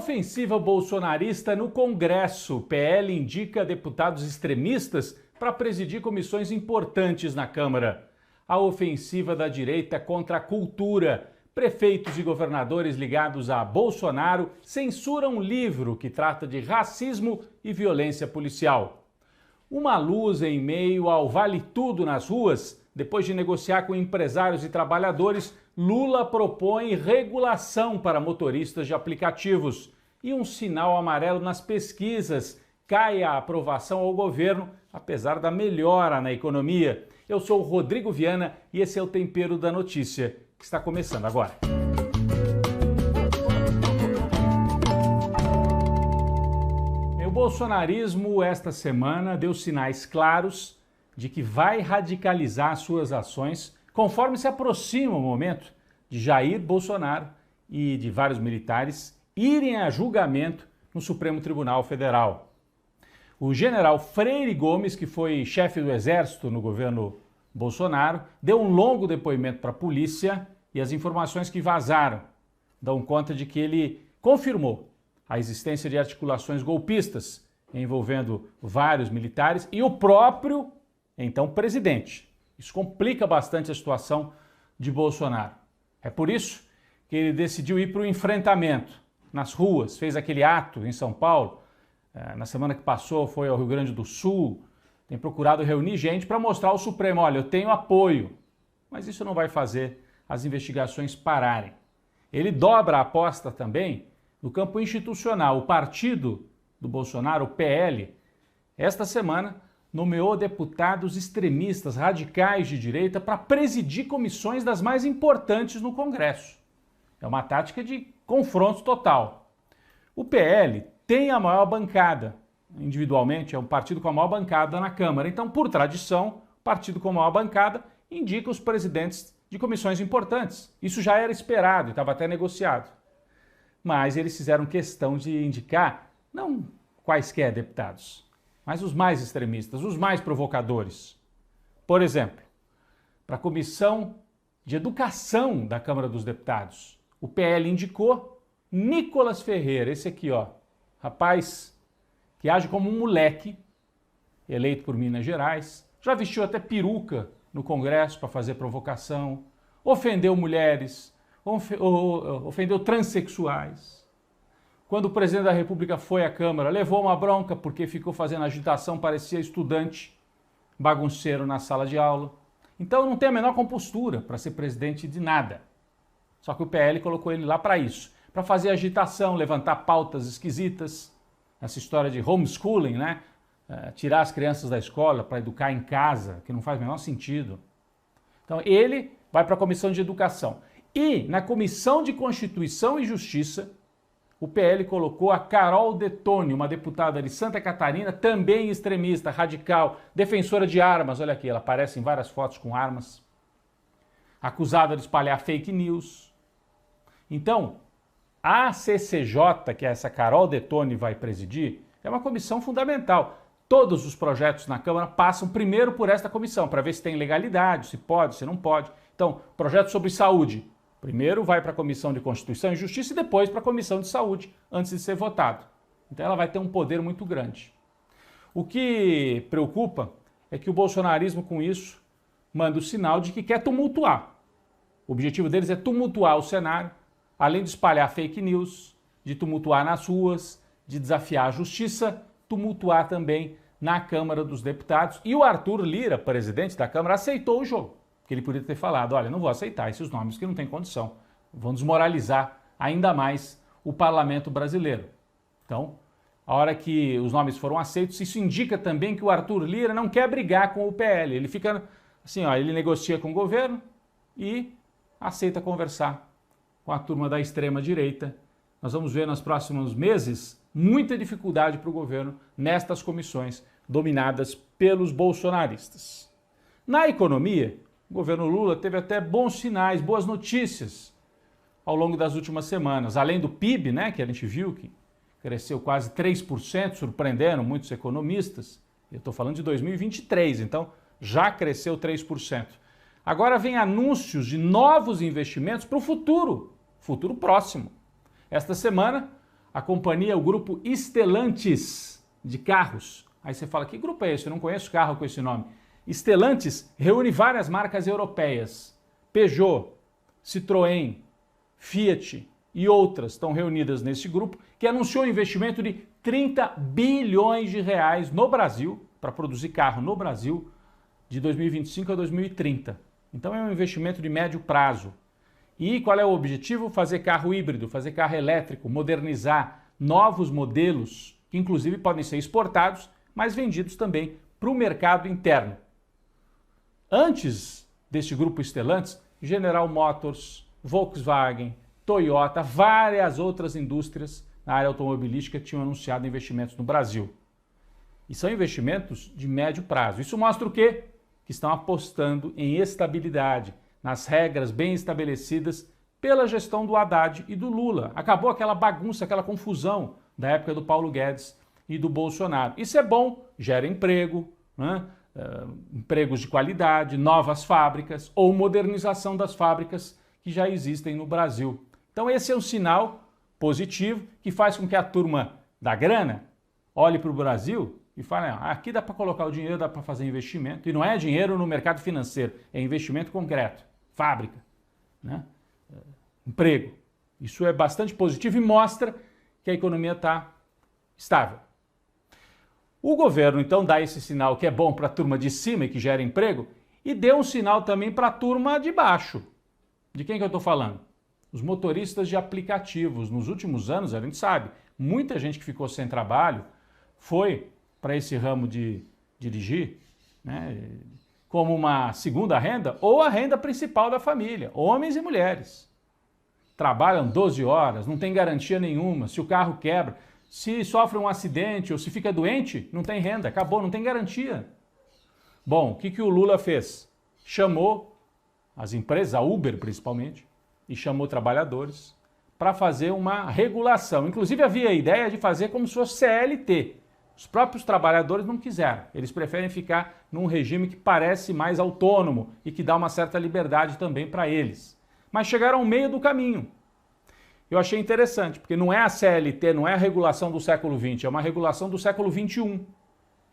Ofensiva bolsonarista no Congresso. PL indica deputados extremistas para presidir comissões importantes na Câmara. A ofensiva da direita contra a cultura. Prefeitos e governadores ligados a Bolsonaro censuram um livro que trata de racismo e violência policial. Uma luz em meio ao vale tudo nas ruas. Depois de negociar com empresários e trabalhadores, Lula propõe regulação para motoristas de aplicativos. E um sinal amarelo nas pesquisas. Cai a aprovação ao governo, apesar da melhora na economia. Eu sou o Rodrigo Viana e esse é o Tempero da Notícia, que está começando agora. O bolsonarismo, esta semana, deu sinais claros de que vai radicalizar suas ações conforme se aproxima o momento de Jair Bolsonaro e de vários militares irem a julgamento no Supremo Tribunal Federal. O general Freire Gomes, que foi chefe do Exército no governo Bolsonaro, deu um longo depoimento para a polícia e as informações que vazaram dão conta de que ele confirmou a existência de articulações golpistas envolvendo vários militares e o próprio, então, presidente. Isso complica bastante a situação de Bolsonaro. É por isso que ele decidiu ir para o enfrentamento nas ruas, fez aquele ato em São Paulo, na semana que passou foi ao Rio Grande do Sul, tem procurado reunir gente para mostrar ao Supremo, olha, eu tenho apoio, mas isso não vai fazer as investigações pararem. Ele dobra a aposta também no campo institucional. O partido do Bolsonaro, o PL, esta semana nomeou deputados extremistas radicais de direita para presidir comissões das mais importantes no Congresso. É uma tática de confronto total. O PL tem a maior bancada, individualmente é um partido com a maior bancada na Câmara. Então, por tradição, o partido com a maior bancada indica os presidentes de comissões importantes. Isso já era esperado e estava até negociado. Mas eles fizeram questão de indicar não quaisquer deputados, mas os mais extremistas, os mais provocadores. Por exemplo, para a Comissão de Educação da Câmara dos Deputados, o PL indicou Nicolas Ferreira, esse aqui, ó, rapaz que age como um moleque, eleito por Minas Gerais, já vestiu até peruca no Congresso para fazer provocação, ofendeu mulheres, ofendeu transexuais. Quando o presidente da República foi à Câmara, levou uma bronca porque ficou fazendo agitação, parecia estudante bagunceiro na sala de aula. Então não tem a menor compostura para ser presidente de nada. Só que o PL colocou ele lá para isso, para fazer agitação, levantar pautas esquisitas, essa história de homeschooling, né? Tirar as crianças da escola para educar em casa, que não faz o menor sentido. Então ele vai para a Comissão de Educação. E na Comissão de Constituição e Justiça, o PL colocou a Carol Detoni, uma deputada de Santa Catarina, também extremista, radical, defensora de armas. Olha aqui, ela aparece em várias fotos com armas. Acusada de espalhar fake news. Então, a CCJ, que essa Carol Detoni vai presidir, é uma comissão fundamental. Todos os projetos na Câmara passam primeiro por esta comissão, para ver se tem legalidade, se pode, se não pode. Então, projeto sobre saúde, primeiro vai para a Comissão de Constituição e Justiça e depois para a Comissão de Saúde, antes de ser votado. Então ela vai ter um poder muito grande. O que preocupa é que o bolsonarismo, com isso, manda o sinal de que quer tumultuar. O objetivo deles é tumultuar o cenário, além de espalhar fake news, de tumultuar nas ruas, de desafiar a justiça, tumultuar também na Câmara dos Deputados. E o Arthur Lira, presidente da Câmara, aceitou o jogo. Que ele podia ter falado, olha, não vou aceitar esses nomes que não têm condição. Vão desmoralizar ainda mais o parlamento brasileiro. Então, a hora que os nomes foram aceitos, isso indica também que o Arthur Lira não quer brigar com o PL. Ele fica assim, ó, ele negocia com o governo e aceita conversar com a turma da extrema-direita. Nós vamos ver nos próximos meses muita dificuldade para o governo nestas comissões dominadas pelos bolsonaristas. Na economia, o governo Lula teve até bons sinais, boas notícias ao longo das últimas semanas. Além do PIB, né, que a gente viu que cresceu quase 3%, surpreendendo muitos economistas. Eu estou falando de 2023, então já cresceu 3%. Agora vem anúncios de novos investimentos para o futuro próximo. Esta semana, a companhia, o grupo Stellantis de carros. Aí você fala, que grupo é esse? Eu não conheço carro com esse nome. Stellantis reúne várias marcas europeias. Peugeot, Citroën, Fiat e outras estão reunidas nesse grupo, que anunciou um investimento de 30 bilhões de reais no Brasil, para produzir carro no Brasil, de 2025 a 2030. Então é um investimento de médio prazo. E qual é o objetivo? Fazer carro híbrido, fazer carro elétrico, modernizar novos modelos, que inclusive podem ser exportados, mas vendidos também para o mercado interno. Antes deste grupo Stellantis, General Motors, Volkswagen, Toyota, várias outras indústrias na área automobilística tinham anunciado investimentos no Brasil. E são investimentos de médio prazo. Isso mostra o quê? Que estão apostando em estabilidade, nas regras bem estabelecidas pela gestão do Haddad e do Lula. Acabou aquela bagunça, aquela confusão da época do Paulo Guedes e do Bolsonaro. Isso é bom, gera emprego, né? Empregos de qualidade, novas fábricas ou modernização das fábricas que já existem no Brasil. Então esse é um sinal positivo que faz com que a turma da grana olhe para o Brasil e fale, aqui dá para colocar o dinheiro, dá para fazer investimento. E não é dinheiro no mercado financeiro, é investimento concreto, fábrica, né? Emprego. Isso é bastante positivo e mostra que a economia está estável. O governo, então, dá esse sinal que é bom para a turma de cima e que gera emprego e deu um sinal também para a turma de baixo. De quem que eu estou falando? Os motoristas de aplicativos. Nos últimos anos, a gente sabe, muita gente que ficou sem trabalho foi para esse ramo de dirigir, né, como uma segunda renda ou a renda principal da família, homens e mulheres. Trabalham 12 horas, não tem garantia nenhuma, se o carro quebra, se sofre um acidente ou se fica doente, não tem renda, acabou, não tem garantia. Bom, o que o Lula fez? Chamou as empresas, a Uber principalmente, e chamou trabalhadores para fazer uma regulação. Inclusive havia a ideia de fazer como se fosse CLT. Os próprios trabalhadores não quiseram. Eles preferem ficar num regime que parece mais autônomo e que dá uma certa liberdade também para eles. Mas chegaram ao meio do caminho. Eu achei interessante, porque não é a CLT, não é a regulação do século XX, é uma regulação do século XXI.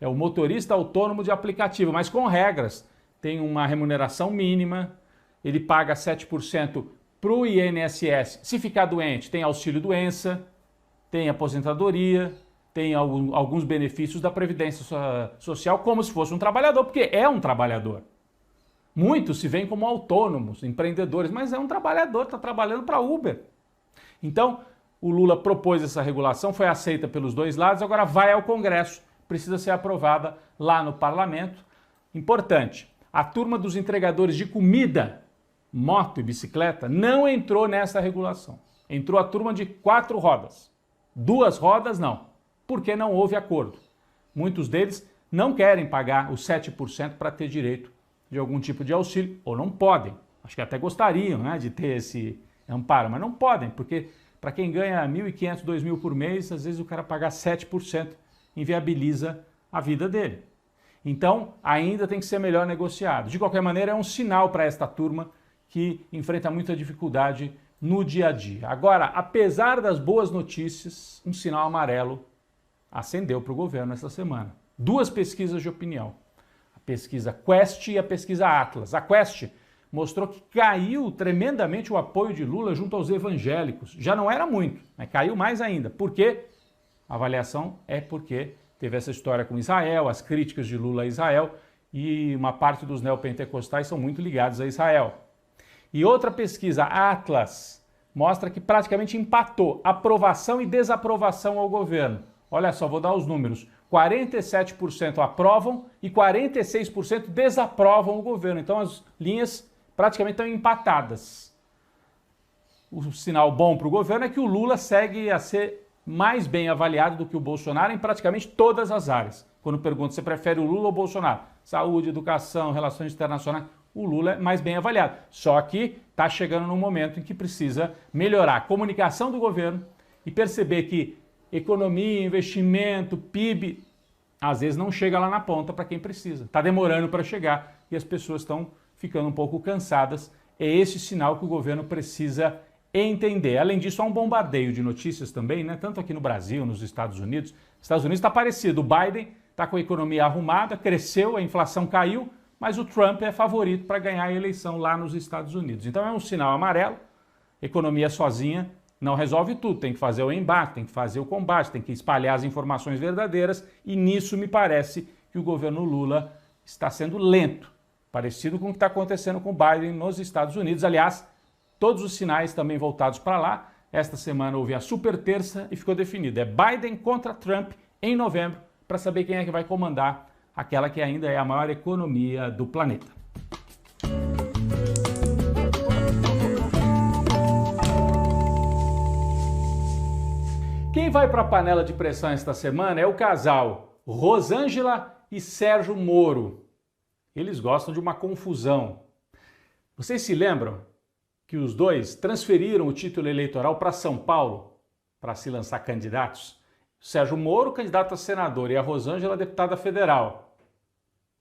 É o motorista autônomo de aplicativo, mas com regras. Tem uma remuneração mínima, ele paga 7% para o INSS. Se ficar doente, tem auxílio-doença, tem aposentadoria, tem alguns benefícios da Previdência Social, como se fosse um trabalhador, porque é um trabalhador. Muitos se veem como autônomos, empreendedores, mas é um trabalhador, está trabalhando para Uber. Então, o Lula propôs essa regulação, foi aceita pelos dois lados, agora vai ao Congresso, precisa ser aprovada lá no Parlamento. Importante, a turma dos entregadores de comida, moto e bicicleta, não entrou nessa regulação. Entrou a turma de 4 rodas. 2 rodas, não, porque não houve acordo. Muitos deles não querem pagar os 7% para ter direito de algum tipo de auxílio, ou não podem. Acho que até gostariam, né, de ter esse amparo, mas não podem, porque para quem ganha 1.500, 2.000 por mês, às vezes o cara pagar 7% inviabiliza a vida dele. Então, ainda tem que ser melhor negociado. De qualquer maneira, é um sinal para esta turma que enfrenta muita dificuldade no dia a dia. Agora, apesar das boas notícias, um sinal amarelo acendeu para o governo essa semana. 2 pesquisas de opinião. A pesquisa Quest e a pesquisa Atlas. A Quest mostrou que caiu tremendamente o apoio de Lula junto aos evangélicos. Já não era muito, mas caiu mais ainda. Por quê? A avaliação é porque teve essa história com Israel, as críticas de Lula a Israel, e uma parte dos neopentecostais são muito ligados a Israel. E outra pesquisa, Atlas, mostra que praticamente empatou aprovação e desaprovação ao governo. Olha só, vou dar os números. 47% aprovam e 46% desaprovam o governo. Então as linhas praticamente estão empatadas. O sinal bom para o governo é que o Lula segue a ser mais bem avaliado do que o Bolsonaro em praticamente todas as áreas. Quando pergunta se prefere o Lula ou o Bolsonaro, saúde, educação, relações internacionais, o Lula é mais bem avaliado. Só que está chegando num momento em que precisa melhorar a comunicação do governo e perceber que economia, investimento, PIB, às vezes não chega lá na ponta para quem precisa. Está demorando para chegar e as pessoas estão ficando um pouco cansadas. É esse sinal que o governo precisa entender. Além disso, há um bombardeio de notícias também, né? Tanto aqui no Brasil, nos Estados Unidos. Estados Unidos está parecido. O Biden está com a economia arrumada, cresceu, a inflação caiu, mas o Trump é favorito para ganhar a eleição lá nos Estados Unidos. Então é um sinal amarelo. Economia sozinha não resolve tudo. Tem que fazer o embate, tem que fazer o combate, tem que espalhar as informações verdadeiras. E nisso me parece que o governo Lula está sendo lento, parecido com o que está acontecendo com o Biden nos Estados Unidos. Aliás, todos os sinais também voltados para lá. Esta semana houve a super terça e ficou definido. É Biden contra Trump em novembro, para saber quem é que vai comandar aquela que ainda é a maior economia do planeta. Quem vai para a panela de pressão esta semana é o casal Rosângela e Sérgio Moro. Eles gostam de uma confusão. Vocês se lembram que os dois transferiram o título eleitoral para São Paulo para se lançar candidatos? Sérgio Moro, candidato a senador, e a Rosângela, deputada federal.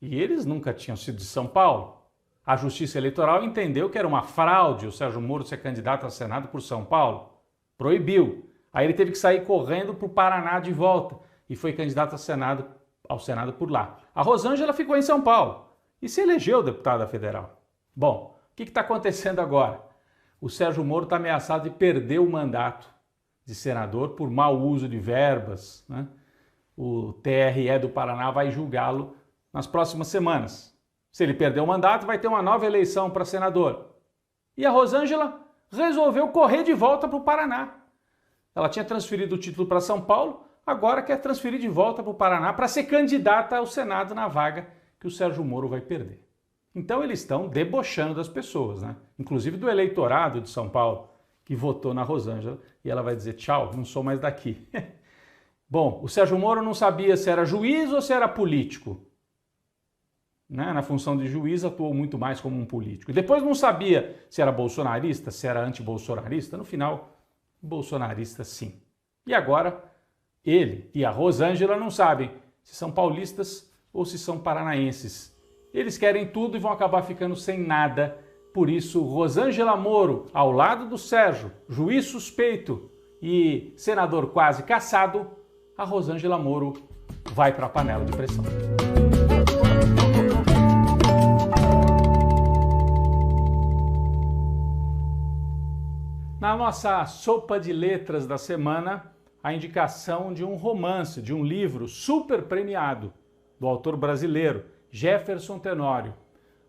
E eles nunca tinham sido de São Paulo. A Justiça Eleitoral entendeu que era uma fraude o Sérgio Moro ser candidato a Senado por São Paulo. Proibiu. Aí ele teve que sair correndo para o Paraná de volta e foi candidato ao Senado por lá. A Rosângela ficou em São Paulo e se elegeu deputada federal. Bom, o que está acontecendo agora? O Sérgio Moro está ameaçado de perder o mandato de senador por mau uso de verbas, né? O TRE do Paraná vai julgá-lo nas próximas semanas. Se ele perder o mandato, vai ter uma nova eleição para senador. E a Rosângela resolveu correr de volta para o Paraná. Ela tinha transferido o título para São Paulo, agora quer transferir de volta para o Paraná para ser candidata ao Senado na vaga que o Sérgio Moro vai perder. Então eles estão debochando das pessoas, né? Inclusive do eleitorado de São Paulo, que votou na Rosângela, e ela vai dizer tchau, não sou mais daqui. Bom, o Sérgio Moro não sabia se era juiz ou se era político. Né? Na função de juiz atuou muito mais como um político. E depois não sabia se era bolsonarista, se era anti-bolsonarista. No final, bolsonarista sim. E agora, ele e a Rosângela não sabem se são paulistas ou se são paranaenses. Eles querem tudo e vão acabar ficando sem nada. Por isso, Rosângela Moro, ao lado do Sérgio, juiz suspeito e senador quase cassado, a Rosângela Moro vai para a panela de pressão. Na nossa sopa de letras da semana, a indicação de um romance, de um livro super premiado, do autor brasileiro Jefferson Tenório,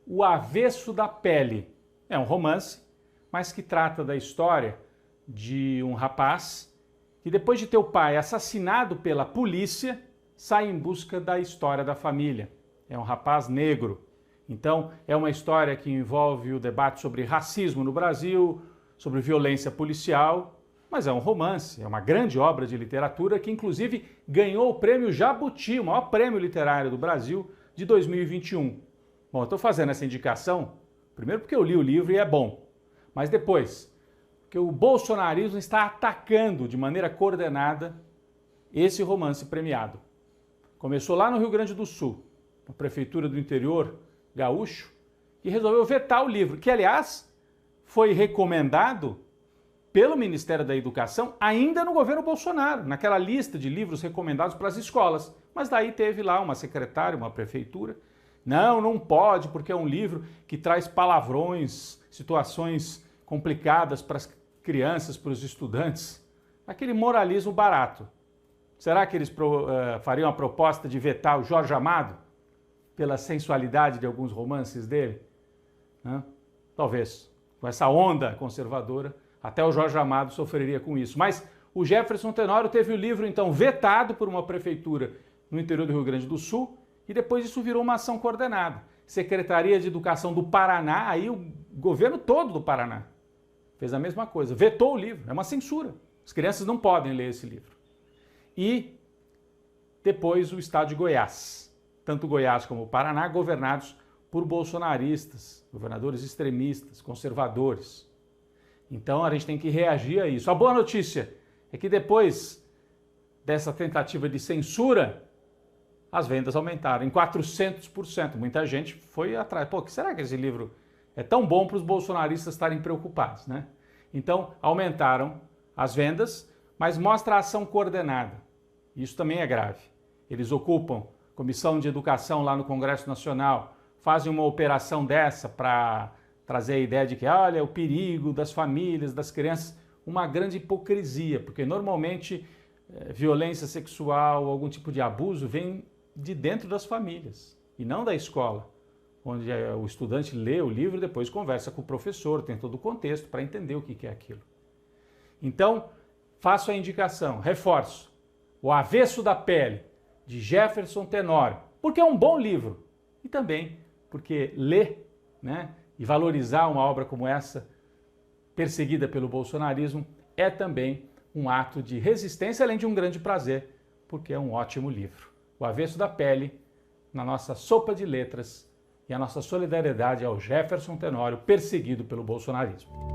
O Avesso da Pele. É um romance, mas que trata da história de um rapaz que, depois de ter o pai assassinado pela polícia, sai em busca da história da família. É um rapaz negro. Então, é uma história que envolve o debate sobre racismo no Brasil, sobre violência policial, mas é um romance, é uma grande obra de literatura que, inclusive, ganhou o prêmio Jabuti, o maior prêmio literário do Brasil, de 2021. Bom, eu estou fazendo essa indicação, primeiro porque eu li o livro e é bom, mas depois, porque o bolsonarismo está atacando de maneira coordenada esse romance premiado. Começou lá no Rio Grande do Sul, na prefeitura do interior gaúcho, que resolveu vetar o livro, que, aliás, foi recomendado pelo Ministério da Educação ainda no governo Bolsonaro, naquela lista de livros recomendados para as escolas. Mas daí teve lá uma secretária, uma prefeitura. Não pode, porque é um livro que traz palavrões, situações complicadas para as crianças, para os estudantes. Aquele moralismo barato. Será que eles fariam a proposta de vetar o Jorge Amado pela sensualidade de alguns romances dele? Talvez. Com essa onda conservadora, até o Jorge Amado sofreria com isso. Mas o Jefferson Tenório teve o livro, então, vetado por uma prefeitura no interior do Rio Grande do Sul, e depois isso virou uma ação coordenada. Secretaria de Educação do Paraná, aí o governo todo do Paraná fez a mesma coisa, vetou o livro, é uma censura. As crianças não podem ler esse livro. E depois o estado de Goiás, tanto Goiás como o Paraná, governados por bolsonaristas, governadores extremistas, conservadores. Então a gente tem que reagir a isso. A boa notícia é que depois dessa tentativa de censura, as vendas aumentaram em 400%. Muita gente foi atrás. Pô, será que esse livro é tão bom para os bolsonaristas estarem preocupados, né? Então, aumentaram as vendas, mas mostra a ação coordenada. Isso também é grave. Eles ocupam comissão de educação lá no Congresso Nacional, fazem uma operação dessa para trazer a ideia de que, olha, o perigo das famílias, das crianças, uma grande hipocrisia, porque normalmente violência sexual, algum tipo de abuso vem de dentro das famílias e não da escola, onde o estudante lê o livro e depois conversa com o professor, tem todo o contexto para entender o que é aquilo. Então, faço a indicação, reforço, O Avesso da Pele, de Jefferson Tenório, porque é um bom livro e também porque ler, né, e valorizar uma obra como essa, perseguida pelo bolsonarismo, é também um ato de resistência, além de um grande prazer, porque é um ótimo livro. O Avesso da Pele, na nossa sopa de letras, e a nossa solidariedade ao Jefferson Tenório, perseguido pelo bolsonarismo.